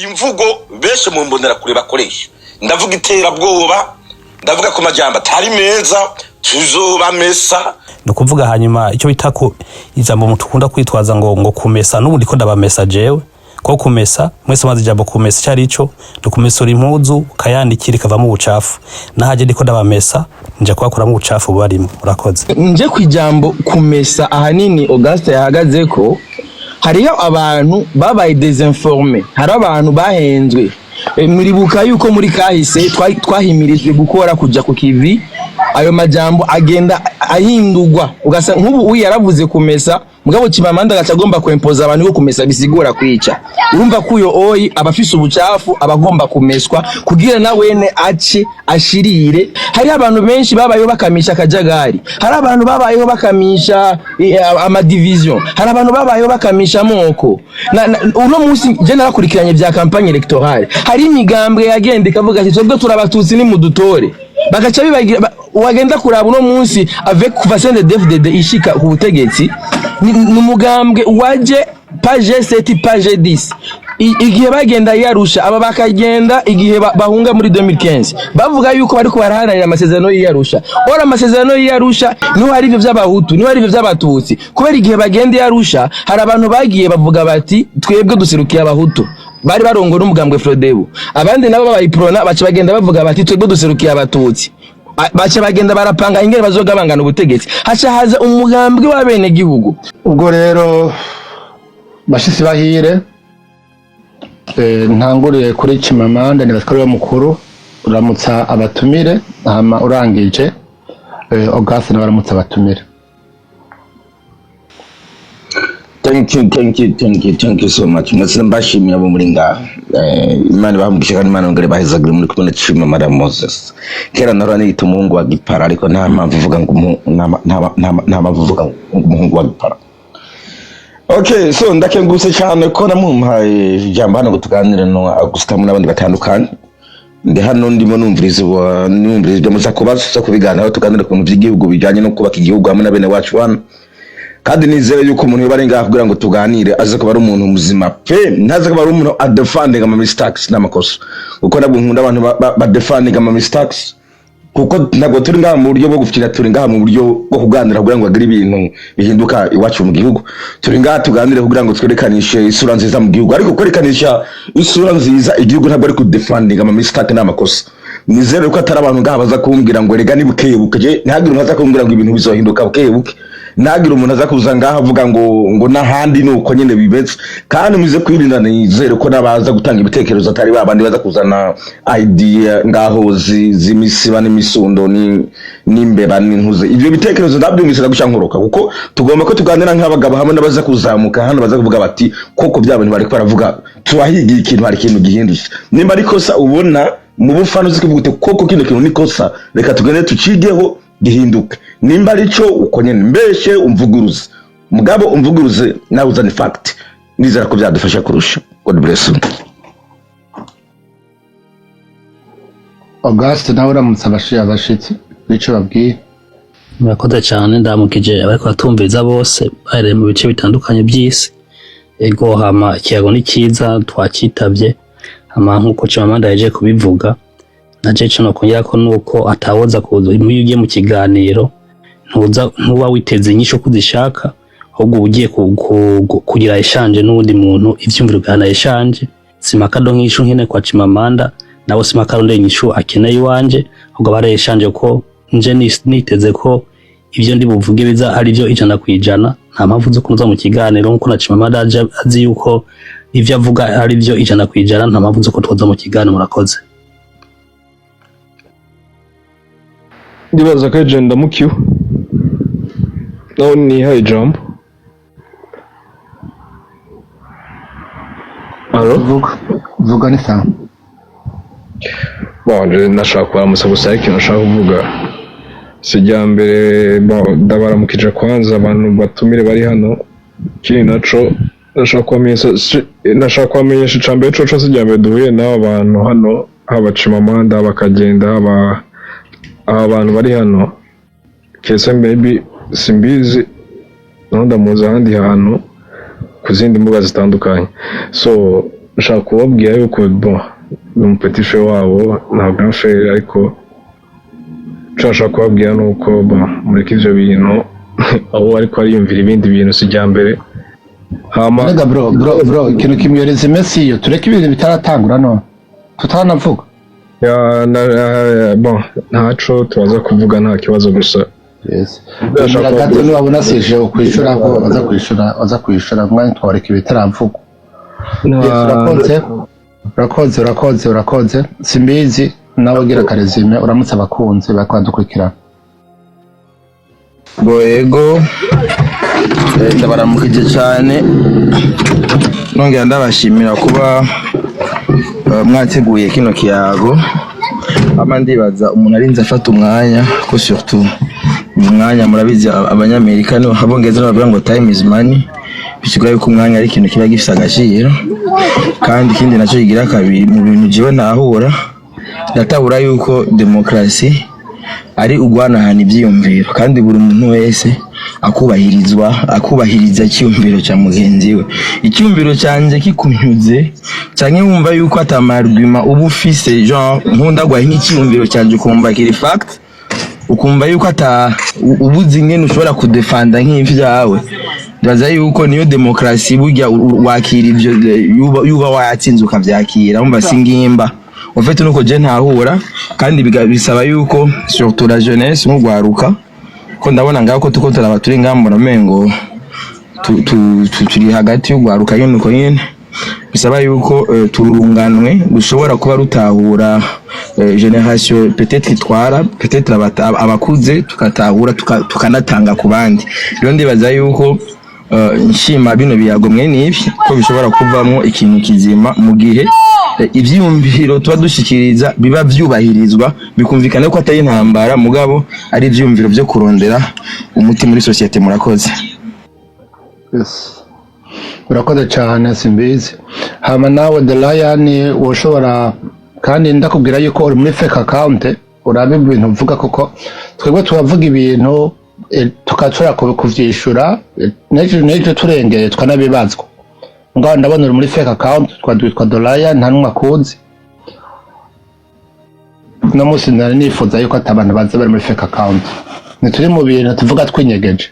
imvugo benshi mu mbonera kure bakoresha ndavuga iterabwoba ndavuga ko majyamba atari meza tuzobamesa no kuvuga hanyuma icyo bita ko ijambo mutukunda kwitwaza ngo kumesa n'ubundi ko ndabamesa jewe ko kumesa mwese maze ijambo kumesa cyari ico dukumesura impuzu kayandikira kavamo ubucafu nahaje ndiko ndabamesa nje kwakora mu bucafu barimo murakoze nje kwijambo kumesa ahanini Auguste yahagaze ko hariyo abantu babaye désinformé hari abantu bahenzwe muribuka yuko muri kahise twahimirijwe gukora kuja ku kivi ayo majambo agenda ahindurwa ugasa nk'ubu yaravuze kumesa mugabo Chimamanda agacagomba kwempoza abantu ko kumesa bisigura kwica urumva kuyo oyi abafise ubucafu abagomba kumeswa kugira na wene ace ashirire hari abantu benshi babayeho bakamisha akajagari hari abantu babayeho bakamisha ama division hari abantu babayeho bakamisha moko uno munsi je narakurikiranye vya campagne electorale hari imigambwe yagende kavuga ati twebwe turabatutsi ni mudutore bagaca bibagira wagenda kuraba uno munsi avec Vincent de ishika ku butegetsi numugambwe waje page 7 page 10 igihe bagenda yarusha aba bakagenda igihe bahunga muri 2015 bavuga yuko bari ko baraharanira amasezerano y'Arusha ora amasezerano y'Arusha niho hari ivyo by'abahutu niho hari ivyo by'abatutsi kubera igihe bagenda yarusha hari abantu bagiye bavuga bati twebwe duserukiye abahutu bari barongo n'umugambwe Frodebu abandi nabo bayiprona baca bagenda bavuga bati twebwe duserukiye abatutsi baca bagenda barapanga ingene bazogabangana ubutegetsi haca haza umugambwe w'abene gihugu ubwo rero bashisi bahire ntanguriye kuri Chimamanda ni batwari mukuru uramutsa abatumire hama urangije Auguste na baramutsa abatumire. Thank you so much. Mwese mbashimiye abo muri ngaha. Imana bamugisha kandi Imana ngere bahezagire muri kumwe na Chimamanda Moses. Kera narani itumungu wa gipara ariko nta mpamvu uvuga ngo nta mpamvu uvuga ngo umuhungu wa gipara. Okay, so ndakengurutse cyane ko namumpaye ijambo hano gutuganira no Auguste n'abandi batandukanye. Ndi hano ndimo numviriza byo muza kubaza kubiganira tuganira ku bintu by'igihugu bijanye no kubaka igihugu hamwe na bene wacu wana. Kandi nizere yuko umuntu bari ngaho kugira ngo tuganire aze kuba ari umuntu muzima pe ntaze kuba ari umuntu adefending ama mistakes n'amakosa uko nabwo nkunda abantu ba defending ama mistakes kuko ntabwo turi ngaho mu buryo bwo gufitira turi ngaho mu buryo bwo kuganira kugira ngo agire ibintu bihinduka iwacu mu gihugu turi ngaho tuganire kugira ngo twerekaniše isura nziza mu gihugu ariko kwerekanisha isura nziza igihugu ntabwo ari ku defending ama mistakes n'amakosa nizere ko atari abantu ngaho baza kumbwira ngo rega nibukebuke ntihagire umuntu aza kumbwira ngo ibintu bizohinduka bukebuke nagira umuntu aza kuza ngaho avuga ngo nahandi nuko nyene bibetse kandi muze kwirinda nizere ko nabaza gutanga ibitekerezo atari babandi baza kuzana idea ngaho zimisiba n'imisundo n'imbeba n'intuze ivyo bitekerezo ndabyumvisira gushankoroka kuko tugomba ko tuganira nk'abagabo hamwe nabaza kuzamuka hano baza kuvuga bati koko by'abantu bari baravuga twahigiye ikintu hari ikintu gihindutse nimba ari kosa ubona mu bufano zikivugute koko kino kintu nikosa reka tugende tucigeho gihinduka nimba arico uko nyene mbeshe umvuguruze mugabo umvuguruze nawe uzane fact nizera ko byadufasha kurusha. God bless you. Auguste nawe uramutsa abashitsi bico babwiye. Murakoze cyane ndamukije abariko batumviza bose bare mu bice bitandukanye by'isi ego hama kiyago ni kiza twacitavye hama nkuko Chimamanda yaje kubivuga naje cyo kongera ko nuko atawoza kuzo imuyugiye mu kiganiro ntuba witeze inyisho kuzishaka ahubwo ugiye kugira eshanje n'undi muntu ivyumviro bwana eshanje simakado nk'ishu nkene kwa Chimamanda nawo simakado ndenyishu akeneye wanje ahubwo bare eshanje ko nje niteze ko ivyo ndi buvuge biza ari byo 100% nta mpamvu zo kuza mu kiganiro nkuko na Chimamanda azi yuko ivyo avuga ari byo 100% nta mpamvu zo kuza mu kiganiro. Murakoze. Ndibaza ko agenda mukiyo naho ni hayi jambo vuga ni sawa bonje nashaka kuramutsa gusa ikintu nashaka kuvuga sijya mbere ndabaramukije kwanza abantu batumire bari hano kiri naco nashaka kwamenyesha icambere coco sijya mbere duhuye n'aba bantu hano haba Chimamanda bakagenda haba abantu bari hano kese maybe simbizi ndamuza ahandi hantu ku zindi mbuga zitandukanye so ushaka kubabwira yuko bon n'umupeti fe wabo nta grand frère ariko nshaka kubabwira nuko bon mureke ivyo bintu aho ariko ariyumvira ibindi bintu sijyambere hama Nega bro ikintu kimyoreza imesi iyo tureke ibintu bitaratangura no tutanavuga bon ntaco turaza kuvuga nta kibazo gusa yes gato nibabona sije ukwishura ko aza kwishura mwanya twareka ibitaravugwa urakoze simbizi nawe gira karezime uramutse abakunzi bakwandukurikirana Boego ndabaramukije cyane nongera ndabashimira kuba mwateguye kino kiyago ama ndibaza umuntu arinze afata umwanya ko surtout umwanya murabizi abanyamerika no abongeza bavuga ngo time is money bishobora yuko umwanya ari ikintu kiba gifite agaciro kandi ikindi nacyo kigira kabiri mu bintu jiwe nahura ndatabura yuko demokrasi ari ugwanahana ibyiyumviro kandi buri muntu wese akubahiriza icyumviro cya mugenzi we icyumviro cyanje kikunyuze cyane wumva yuko atamarugima ubu ufise genre nkunda gwaye nk'icyumviro cyanje ukumva kiri fact ukumva yuko ubuzi ngene ushobora kudefanda nk'ivyawe ndaza yuko niyo demokrasi burya wakira ivyo yuba wayatsinze ukavyakira umva singimba ufite nuko je ntahura kandi bisaba yuko surtout la jeunesse nk'ugwaruka ko ndabona ngaho ko tuko turi ngambona mengo turi hagati y'ugwaruka nyine uko nyine bisaba yuko turunganwe dushobora kuba rutahura generation peut-être itwara peut-être abakuze tukatahura tukanatanga ku bandi rero ndibaza yuko nshima bino biyago mwene ibi ko bishobora kuvamo ikintu kizima mu gihe ivyumviro tuba dushikiriza biba vyubahirizwa bikumvikana ko atari intambara mugabo ari ivyumviro byo kurondera umuti muri societe murakoze. Yes. Urakoze cyane simbizi hama nawe The Lion woshobora kandi ndakubwira yuko uri muri fake account urabe ibintu uvuga koko twebwe turavuga ibintu tukacora kuvyishura nejo turengeye twanabibazwa ngaho ndabona uri muri fake account twadwitwa The Lion nta numwe akuzi no musi nari nifuza yuko atabantu baza bari muri fake account turi mu bintu tuvuga twinyegeje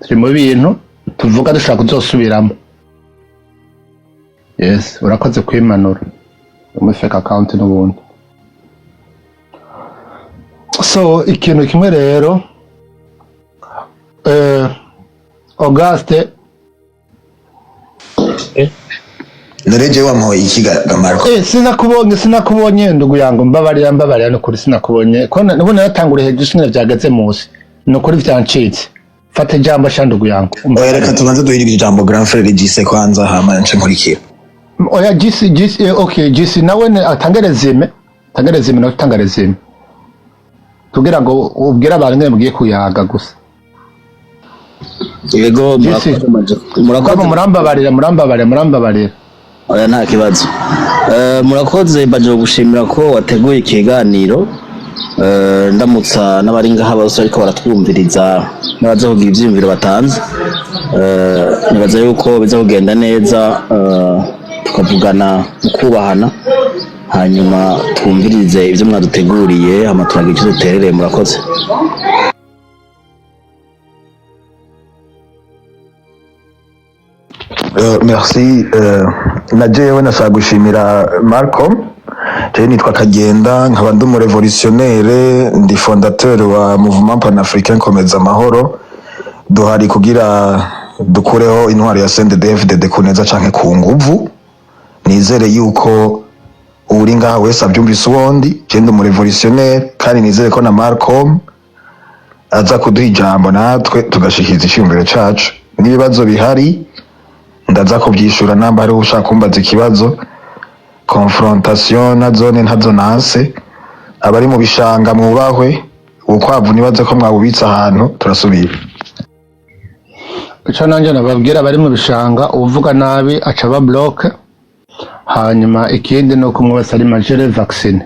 turi mu bintu tuvuga dushaka kuzosubiramo. Yes, urakoze kwimanura muri fake account n'ubundi. So ikintu kimwe rero Auguste Nareje wamuhoye ikigamaro sinakubonye ndugu yangu mbabarira no kuri sinakubonye ko nabona yatangura hejuru sinne byagaze musi no kuri vyancitse fata ijambo shandugu yangu oya reka tubanze duhirira ijambo grand frère Gise kwanza hama nce nkurikira oya Gise okay Gise nawe atangerezime no utangerezime tugira ngo ubwira abantu ngene mugiye kuyaga gusa yego murakoze murambabarira oya nta kibazo murakoze baje gushimira ko wateguye ikiganiro ndamutsa n'abari ngaha bose ariko baratwumviriza nabaza kugira ivyiyumviro batanze nibaza yuko biza kugenda neza tukavugana ukubahana hanyuma twumvirize ivyo mwaduteguriye hama turagira icyo duterereye murakoze. Merci najewe nashaka gushimira Malcolm je nitwa Kagenda nkaba ndi umurevolutionnaire ndi fondateur wa Mouvement Panafricain Komeza Amahoro duhari kugira dukureho intwari ya CNDD-FDD kuneza canke ku nguvu nizere yuko uri ngaha wese abyumvise uwondi je ndi umurevolutionnaire kandi nizere ko na Malcolm aza kuduha ijambo natwe tugashikiza icyumviro cacu n'ibibazo bihari ndaza kubyishura namba ari ushaka kumbaza ikibazo confrontation na zone ntazo nase abari mu bishanga mwubahwe ukwavu nibaze ko mwabubitsa ahantu turasubira ico nanje nababwira bari mu bishanga uvuga nabi aca ba block hanyuma ikindi no kumwe bose ari majere vaccine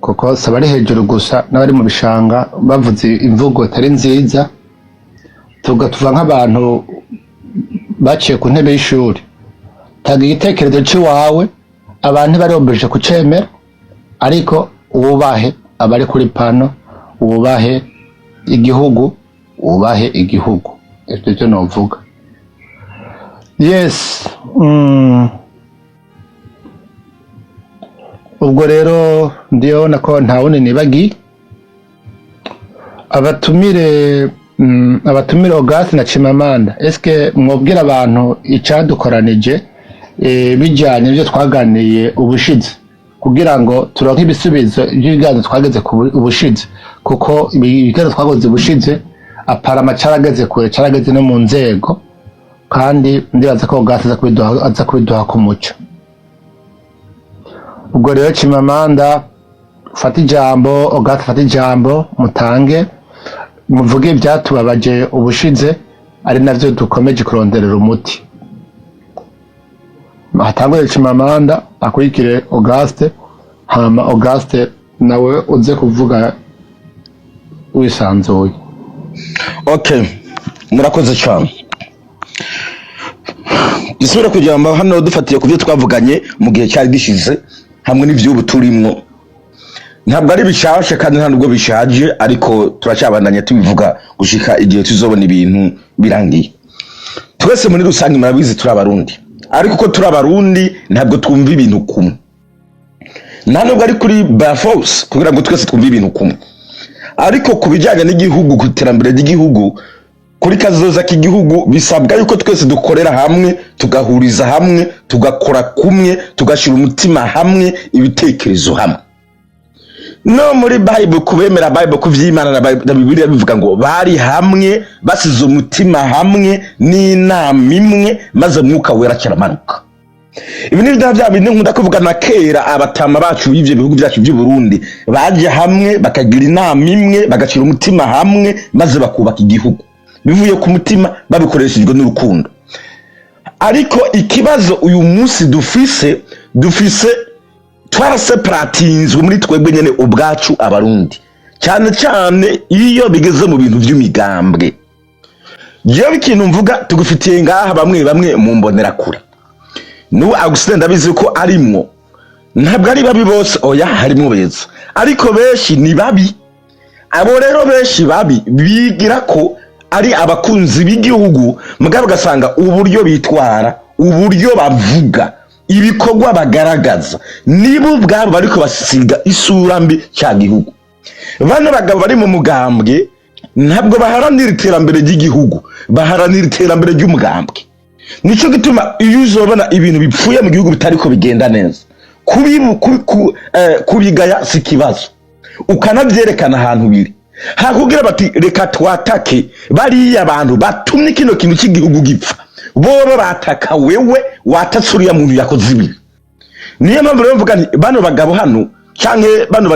kuko sabari hejuru gusa n'abari mu bishanga bavuze imvugo tari nziza tuva nk'abantu baciye ku ntebe y'ishuri tanga igitekerezo cy'iwawe abantu barombeje kucemera ariko wubahe abari kuri pano wubahe igihugu ibyo byo novuga. Yes. Ubwo rero ndiyona ko nta wundi nibagi abatumire Auguste na Chimamanda. Eske mwobwira abantu icyadukoranije bijyanye n'ibyo twaganiye ubushize kugira ngo turonke ibisubizo by'ibiganiro twageze ku ubushize, kuko ibiganiro twagoze ubushize aparama carageze kure, carageze no mu nzego, kandi ndibaza ko Auguste aza kubiduha ku muco. Ubwo rero Chimamanda fata ijambo, Auguste fata ijambo, mutange muvuge ibyatubabaje ubushize ari navyo dukomeje kuronderera umuti. Hatangwe Chimamanda akurikire Auguste, hama Auguste nawe uze kuvuga wisanzuye. Okay, murakoze cyane. Isubira kujyamba hano dufatiye ku byo twavuganye mu gihe cyari gishize hamwe n'ivyubu turimwo. Ntabwo ari bishashe kandi nta nubwo bishaje, ariko turacyabandanya tubivuga gushika igihe tuzobona ibintu birangiye. Twese muri rusange murabizi turi abarundi, ariko ko turi abarundi ntabwo twumva ibintu kumwe. Nta nubwo ari kuri by force kugira ngo twese twumve ibintu kumwe, ariko kubijyanye n'igihugu, ku iterambere ry'igihugu, kuri kazoza k'igihugu, bisabwa yuko twese dukorera hamwe, tugahuriza hamwe, tugakora kumwe, tugashira umutima hamwe, ibitekerezo hamwe. No muri Bible, kubemera Bible, kuvyimana na Bibiliya bivuga ngo bari hamwe basize umutima hamwe n'inama imwe, maze mwuka wera kiramanuka. Ibi ni bya bintu nkunda kuvuga na kera abatama bacu b'ivyo bihugu byacu by'u Burundi baje hamwe bakagira inama imwe, bagacira umutima hamwe, maze bakubaka igihugu bivuye ku mutima, babikoreshejwe n'urukundo. Ariko ikibazo uyu munsi dufise twaraseparatinzwe muri twebwe nyene ubwacu abarundi, cyane cyane iyo bigeze mu bintu by'imigambwe. Jewe ikintu mvuga tugufitiye ngaha bamwe mu mbonera kure. Nu Augustin ndabizi ko arimwo, ntabwo ari babi bose, oya harimo beza, ariko benshi ni babi. Abo rero benshi babi bigira ko ari abakunzi b'igihugu, mugabo gasanga uburyo bitwara, uburyo bavuga, ibikorwa bagaragaza, nibo bwabo bariko basiga isura mbi cya gihugu. Bano bagabo bari mu mugambwe ntabwo baharanira iterambere ry'igihugu, baharanira iterambere ry'umugambwe. Nico gituma iyo uzobona ibintu bipfuye mu gihugu bitariko bigenda neza, kubigaya si kibazo, ukanavyerekana ahantu biri. Hakugira bati reka twatake bariya abantu batumye kino kintu cy'igihugu gipfa, bobo bataka wewe watatsuriya muntu yakoze ibi. Niyo mpamvu rero mvuga nti bano bagabo hano canke bano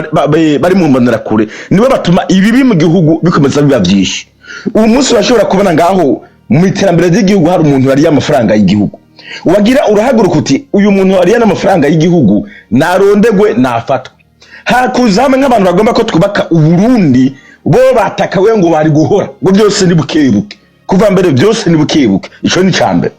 bari mu mbonera kure nibo batuma ibibi mu gihugu bikomeza biba byinshi. Uyu munsi bashobora kubona ngaho mu iterambere ry'igihugu hari umuntu yari amafaranga y'igihugu, wagira urahaguruka uti uyu muntu yari n'amafaranga y'igihugu narondegwe nafatwe. Hakuzame nk'abantu bagomba ko twubaka Uburundi, bo batakawe ngo bari guhora ngo byose ni bukebuke, kuva mbere byose ni bukebuke. Ico ni cambe.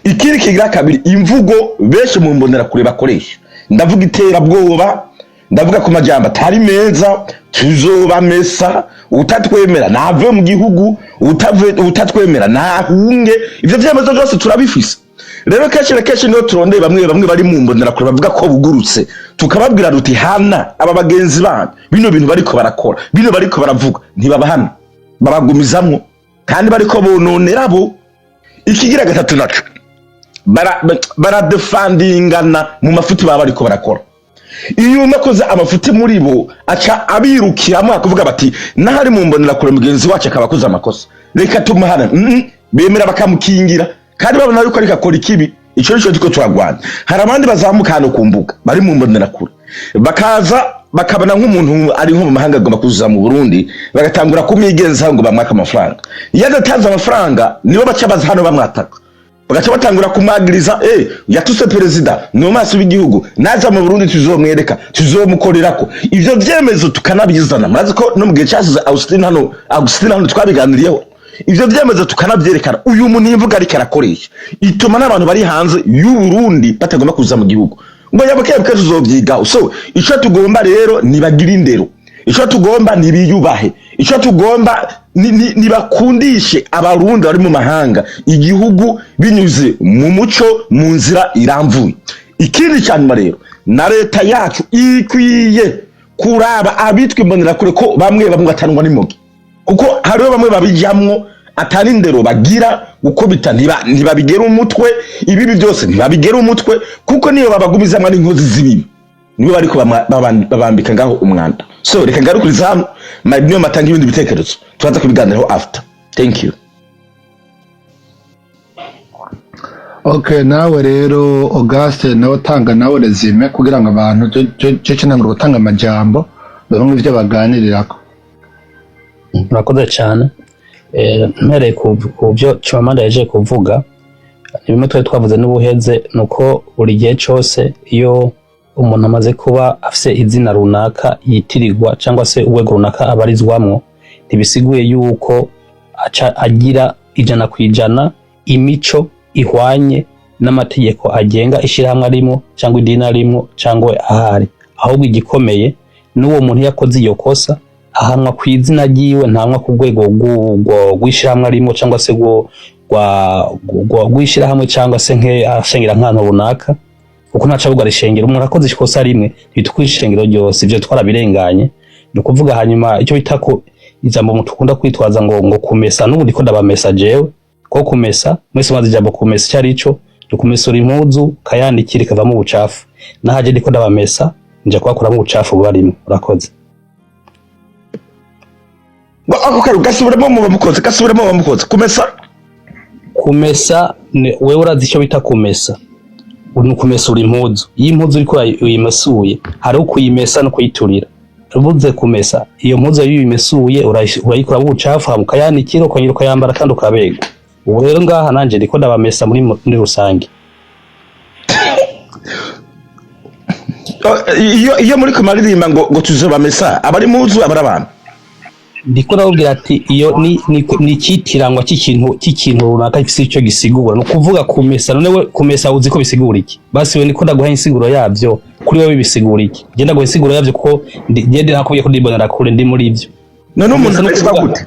Ikiri kigira kabiri, imvugo benshi mu mbonera kure bakoresha, ndavuga iterabwoba, ndavuga ku majambo atari meza, tuzobamesa, utatwemera nave mu gihugu, utatwemera nahunge. Ivyo vyemezo byose turabifise. Rero kenshi niho turondeye bamwe bari mu mbonera kure bavuga ko bugurutse, tukababwira ruti hana aba bagenzi banyu bino bintu bariko barakora, bino bariko baravuga ntibabahana, babagumizamwo kandi bariko bononera bo. Ikigira gatatu naco baradefandingana mu mafuti baba bariko barakora. Iyo umakoze amafuti muri bo aca abirukiramo akavuga bati nahari mu mbonera kure mugenzi wacu akabakoze amakosa, reka tumahana, bemera bakamukingira kandi babona yuko ariko akora ikibi. Ico nico tiko turagwana. Hari abandi bazamuka hano ku mbuga bari mu mbonera kure, bakaza bakabona nk'umuntu ari nko mu mahanga agomba kuzuza mu Burundi, bagatangura kumigenza ngo bamwaka amafaranga. Iyo adatanze amafaranga nibo baca baza hano bamwataka, bagaca batangura kumagiriza yatuse perezida no maso w'igihugu, naza mu Burundi tuzomwereka, tuzomukorerako. Ivyo vyemezo tukanabizana. Murazi ko no mu gihe cyasize Augustin hano twabiganiriyeho ivyo vyamaze tukanavyerekana uyu muntu imvuga ariko arakoresha ituma n'abantu bari hanze y'u Burundi batagomba kuza mu gihugu ngo yabakebwe tuzovyigaho. So ico tugomba rero nibagira indero, ico tugomba nibiyubahe, ico tugomba nibakundishe abarundi bari mu mahanga igihugu binyuze mu muco mu nzira iramvuye. Ikindi cyane rero na leta yacu ikwiye kuraba abitwa imbonerakure ko bamwe batanwa n'imogi, kuko hariho bamwe babijamwo atari indero bagira gukubita ntibabigera umutwe, ibibi byose ntibabigera umutwe, kuko niyo babagumizamwa n'inkozi z'ibibi nibo bariko babambika ngaho umwanda. So reka ngarukuriza hano niyo matanga ibindi bitekerezo tubaza kubiganiraho after. Thank you. Okay, nawe rero Auguste nawe tanga nawe resume kugira ngo abantu cyo nangura gutanga amajambo bamwe ivyo baganirirako. Murakoze cyane. Mpereye ku byo Chimamanda yaje kuvuga, bimwe twavuze n'ubuheze nuko buri gihe cyose iyo umuntu amaze kuba afise izina runaka yitirirwa cyangwa se urwego runaka abarizwamwo, ntibisiguye yuko agira 100% imico ihwanye n'amategeko agenga ishirahamwe arimo cyangwa idini arimo cyangwa ahari. Ahubwo igikomeye n'uwo muntu yakoze iyo kosa ahanwa ku izina ryiwe, ntamwa ku rwego rw'ishirahamwe arimo cyangwa se rw'ishirahamwe cyangwa se ashengera nk'ahantu runaka, kuko ntaca bugwa rishengera umuntu akoze ikosa rimwe bitwishengero ryose. Ivyo twarabirenganye. Ni kuvuga hanyuma icyo bita ko ijambo mutukunda kwitwaza ngo kumesa, n'ubu ndiko ndabamesa jewe ko kumesa, mwese maze ijambo kumesa cyari ico dukumesura impuzu kayandikira ikavamo ubucafu, nahaje ndiko ndabamesa nje kwakuramo ubucafu barimo. Urakoze. Ako karu gasubiremo mu bamukoze kumesa wewe urazi icyo bita kumesa. Uri kumesura impuzu, iyi mpuzu uriko uyimesuye hari ukuyimesa no kuyiturira. Ubuze kumesa iyo mpuzu yimesuye urayikura mu bucafu hamukayanikira ukanyuka yambara kandi ukabega. Ubu rero ngaha nanje ndiko ndabamesa muri rusange. iyo muri kumaririmba ngo tuzobamesa abari muzu abari abantu, ndiko ndabwira ati iyo ni kitirangwa cy'ikintu runaka gifise icyo gisigura. No kuvuga kumesa, none we kumesa uzi ko bisigura iki? Basi we niko ndaguha insiguro yavyo, kuri wewe bisigura iki? Genda guha insiguro yavyo kuko ngende nakubwiye ko ndibonera kure ndi muri ivyo. None umuntu arashaka gute?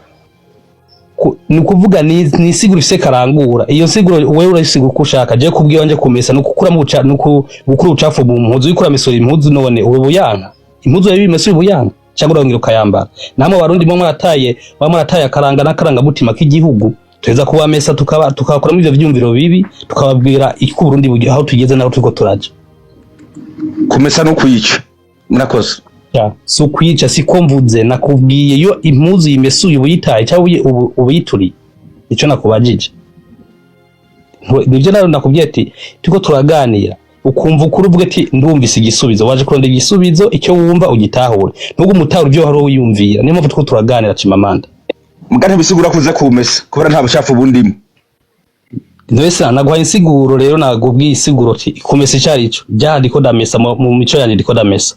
Ni kuvuga ni siguro ifise karangura. Iyo siguro wewe urayisigura uko ushaka. Je kubwiye nje kumesa no gukura mu gukura ucafu mu mpuzu, ikura mesura impuzu none ube buyanga. Impuzu yawe imesura buyanga cyangwa urongera ukayambara. Namwe abarundi mwe mwarataye akaranga n'akaranga mutima k'igihugu, tweza kuba mesa tukakora mu ivyo vyumviro bibi, tukababwira iko Burundi aho tugeze naho turiko turaje. Kumesa no kuyica murakoze. Ya so kwica siko mvuze, nakubwiye yo impuzu yimesuye ubuyitaye cyangwa ubuyituri, ico nakubajije. Nivyo naro nakubwiye ati tuko turaganira ukumva ukuri uvuga ati ndumvise igisubizo, waje kurondera igisubizo, icyo wumva ugitahure, nubwo umutahura ibyo haro wiyumvira. Niyo mpamvu tuko turaganira Chimamanda. Mugane bisigura kuza kumesa kubera nta bucafu bundimo. Ndwese naguha insiguro rero, nagubwiye isiguro ati kumesa cyari ico bya ndiko ndamesa mu mico yanjye ndiko ndamesa.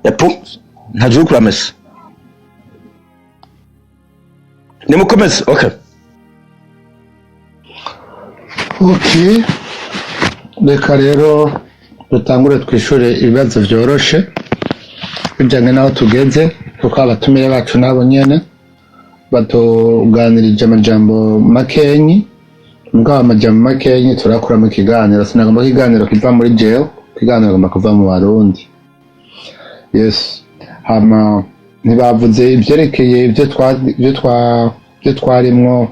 Epo ntaje kuramesa nimukomeze. Okay, reka rero dutangure twishure ibibazo byoroshe bijyanye n'aho tugeze, kuko abatumire bacu nabo nyene batuganirije amajambo makenyi. Mbwa amajambo makenyi turakura mu kiganiro, sinagomba kiganiro kiva muri jewe, kiganiro gomba kuva mu Barundi. Yes, hama ntibavuze ibyerekeye ibyo twarimwo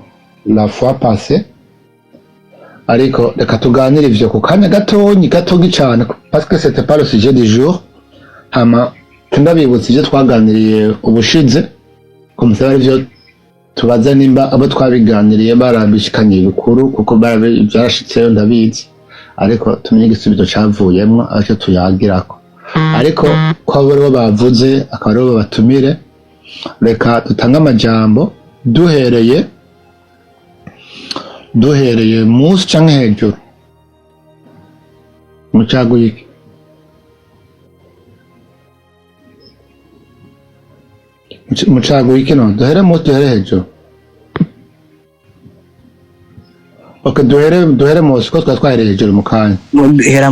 la fois passée, ariko reka tuganire ivyo ku kanya gatogi cyane parce que c'était pas le sujet du jour. Hama tundabibutse ibyo twaganiriye ubushize, komisa arivyo tubaza nimba abo twabiganiriye barabishikanye bikuru, kuko byarashitseyo ndabizi, ariko tumenye igisubizo cavuyemwo aco tuyagirako. Ariko ko abo bavuze akaba aribo batumire, reka dutange amajambo duhereye munsi canke hejuru. Mucaguye iki? Mucaguye iki? No duhere munsi duhere hejuru. okay duhere munsi ko twahereye hejuru mu kanya hera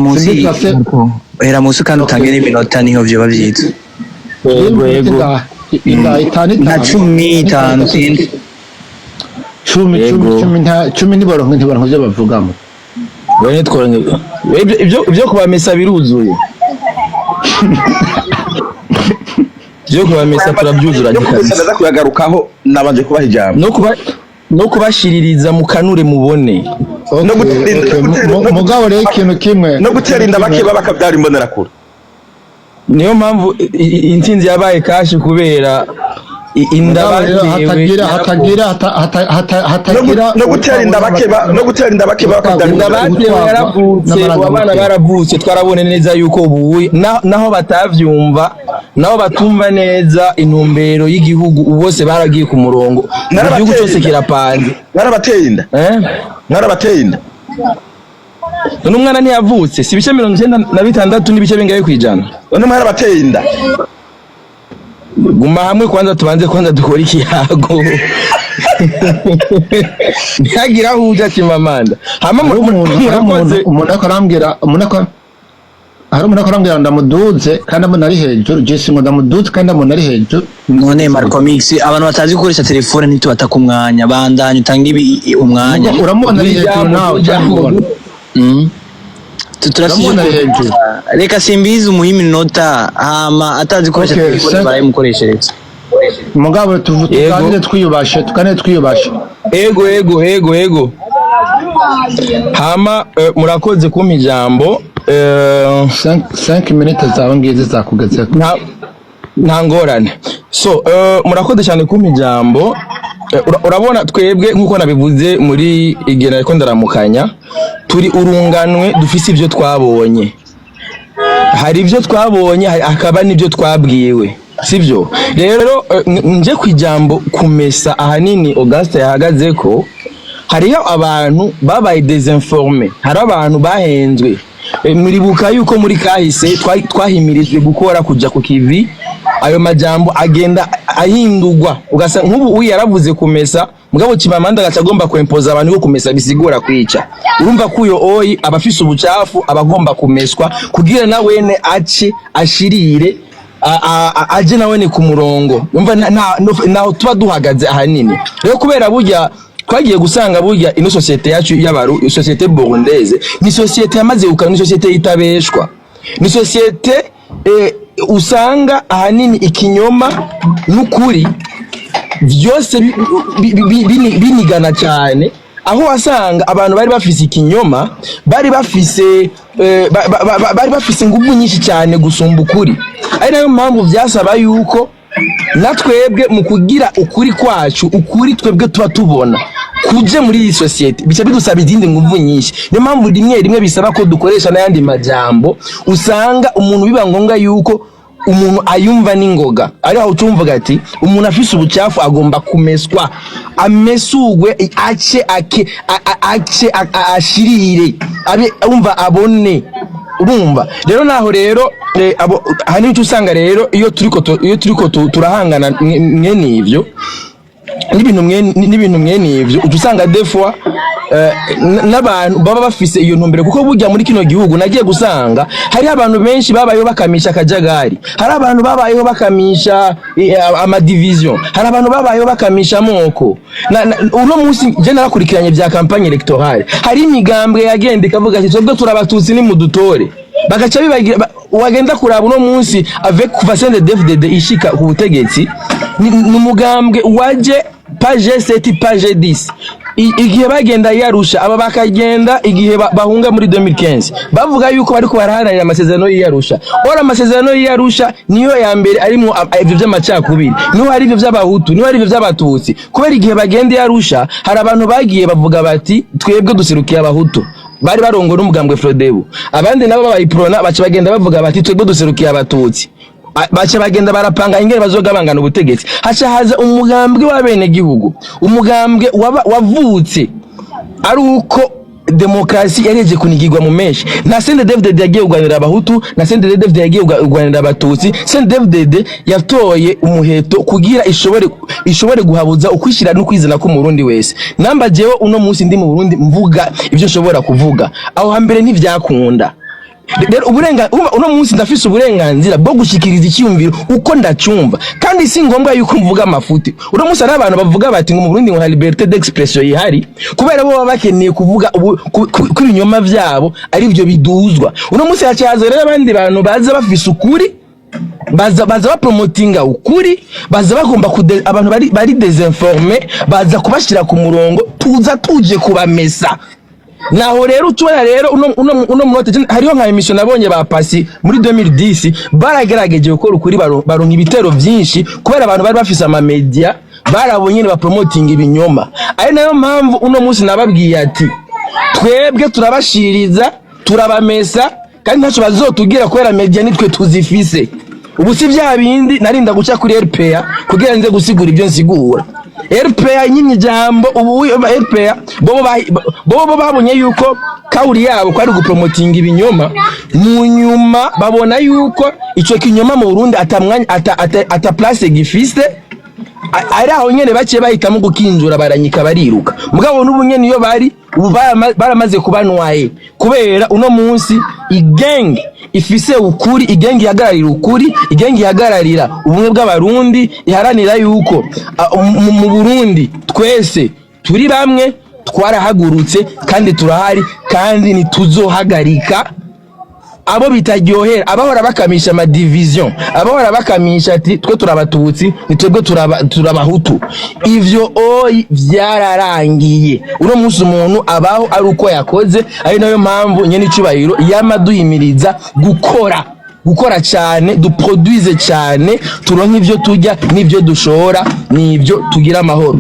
munsi kandi utange n'iminota niho vyo bavyiza yego inda itani na 15 sindi 10 niboronke byo bavugamo bene tworonke ibyo kubamesa biruzuye byo kubamesa turabyuzura gikabisa ndaza kuyagarukaho nabanje kubaha ijambo no kubashiririza mu kanure mubone no guterinda mugabo rero ikintu kimwe no guterinda bakeba bakabyara imbonera kure niyo mpamvu intsinzi yabaye kashi kubera inda hatagira no guterinda bakeba bakabyara inda batewe yaravutse abana baravutse twarabone neza yuko ubu naho batavyumva naho batumva neza intumbero y'igihugu bose baragiye ku murongo igihugu cyose kirapanze mwarabateye inda none umwana ntiyavutse si ibice 96 n'ibice bingaye kwijana none mwarabateye inda guma hamwe kwanza dukora ikiyago ntihagira aho uja kimamanda hama umuntu akarambwira hari umuntu akarambwira ndamuduze kandi umuntu ari hejuru Jesse ngo ndamuduze kandi umuntu ari hejuru none Marco Mix abantu batazi gukoresha telefone ntitubata ku mwanya bandanye utanga umwanya uramubona ari hejuru nawe cyangwa tuturasiye reka simbizi umuhimi nota hama atazi gukoresha telefone barayimukoreshereza mugabo tukanire twiyubashe ego hama murakoze kumpa ijambo 5 minutes zawe ngize zakugeze nta ngorane so murakoze cyane kumpa ijambo urabona twebwe nkuko nabivuze muri igena ariko ndaramukanya turi urunganwe dufise ibyo twabonye hari ibyo twabonye akaba n'ibyo twabwiwe sivyo rero nje kwijambo kumesa ahanini Auguste yahagaze ko hariyo abantu babaye desinformé hari abantu bahenzwe muribuka yuko muri kahise twahimirijwe gukora kuja ku kivi ayo majambo agenda ahindurwa ugasa nk'ubu yaravuze kumesa mugabo Kimamanda agacagomba kwempoza abantu ko kumesa bisigura kwica urumva kuyo oyi abafise ubucafu abagomba kumeswa kugira na wene ace ashirire aje na wene ku murongo umva naho tuba duhagaze ahanini rero kubera burya twagiye gusanga burya ino societe yacu y'abaru societe burundaise ni societe yamaze ukana ni societe itabeshwa ni societe usanga ahanini ikinyoma n'ukuri byose binigana cyane aho wasanga abantu bari bafise ikinyoma bari bafise ingufu nyinshi cyane gusumba ukuri ari nayo mpamvu byasaba yuko natwebwe mu kugira ukuri kwacu ukuri twebwe tuba tubona kuje muri iyi societe bica bidusaba izindi nguvu nyinshi niyo mpamvu rimwe bisaba ko dukoresha n'ayandi majambo usanga umuntu biba ngombwa yuko umuntu ayumva n'ingoga ari aho ucumvuga ati umuntu afise ubucafu agomba kumeswa amesugwe ace ashirire abe umva abone urumva rero naho rero hani icyo usanga rero iyo turiko turahangana mwene ivyo n'ibintu mwene ivyo usanga defwa n'abantu baba bafise iyo ntumbero kuko burya muri kino gihugu nagiye gusanga hari abantu benshi babayeho bakamisha akajagari hari abantu babayeho bakamisha amadivision hari abantu babayeho bakamisha amoko uno munsi je narakurikiranye vya campagne electorale hari imigambwe yagenda ikavuga ati twebwe turabatutsi ni mudutore bagaca bibagira wagenda kuraba uno munsi avec Vincent DFDD ishika ku butegetsi n'umugambwe waje page 7 page 10 igihe bagenda yarusha aba bakagenda igihe bahunga muri 2015 bavuga yuko bariko baraharanira amasezerano y'Arusha ora amasezerano y'Arusha niyo ya mbere arimo ivyo by'amacakubiri niho hari ivyo by'abahutu niho hari ivyo by'abatutsi kubera igihe bagenda yarusha hari abantu bagiye bavuga bati twebwe duserukiye abahutu bari barongo n'umugambwe Frodebu abandi nabo bayiprona baca bagenda bavuga bati twebwe duserukiye abatutsi baca bagenda barapanga ingene bazogabangana ubutegetsi haca haza umugambwe w'abene gihugu umugambwe wavutse ari uko demokrasi yareje kunigirwa mu meshi na CNDD-FDD yagiye kuganira abahutu na CNDD-FDD yagiye kuganira abatutsi CNDD-FDD yatoye umuheto kugira ishobore guhabuza ukwishira no kwizana ko Murundi wese namba jewe uno munsi ndi mu Burundi mvuga ivyo nshobora kuvuga aho hambere ntivyakunda rero uno munsi ndafise uburenganzira bwo gushikiriza icyumviro uko ndacumva kandi si ngombwa yuko mvuga amafuti uno munsi ari abantu bavuga bati ngo mu Burundi ngo nta liberté d'expression yihari kubera bo baba bakeneye kuvuga kuri ibinyoma vyabo ari byo biduzwa uno munsi hacaza rero abandi bantu baza bafise ukuri baza bapromotinga ukuri baza bagomba abantu bari désinformé baza kubashira ku murongo tuza tuje kubamesa naho rero utubona rero uno munote hariho nka emission nabonye ba pasi muri 2010 baragerageje gukora ukuri baronka ibitero byinshi kubera abantu bari bafise ama media barabonye ba promoting ibinyoma ari nayo mpamvu uno munsi nababwiye ati twebwe turabashiriza turabamesa kandi ntaco bazotugira kubera media nitwe tuzifise ubu si bya bindi narinda guca kuri RPA kugira nze gusigura ibyo nsigura RPA nyine jambo ubu RPA bobo babonye yuko kauri yabo kwari gupromoting ibinyoma mu nyuma babona yuko ico kinyoma mu Burundi atamwanya ata place gifiste ari aho nyene baciye bahitamo gukinjura baranyika bariruka mugabo n'ubu nyene iyo bari ubu baramaze kubanwaye kubera uno munsi igenge ifise ukuri igenge ihagararira ukuri igenge ihagararira ubumwe bw'abarundi iharanira yuko mu Burundi twese turi bamwe twarahagurutse kandi turahari kandi ntituzohagarika abo bitaryohera abahora bakamisha ama division abahora bakamisha ati twe turabatutsi nitwebwe turabahutu ivyo vyararangiye uno munsi umuntu abaho ari uko yakoze ari nayo mpamvu nyene icubahiro yamaduhimiriza gukora cyane duproduise cyane turonka ivyo turya n'ivyo dushora n'ivyo tugira amahoro.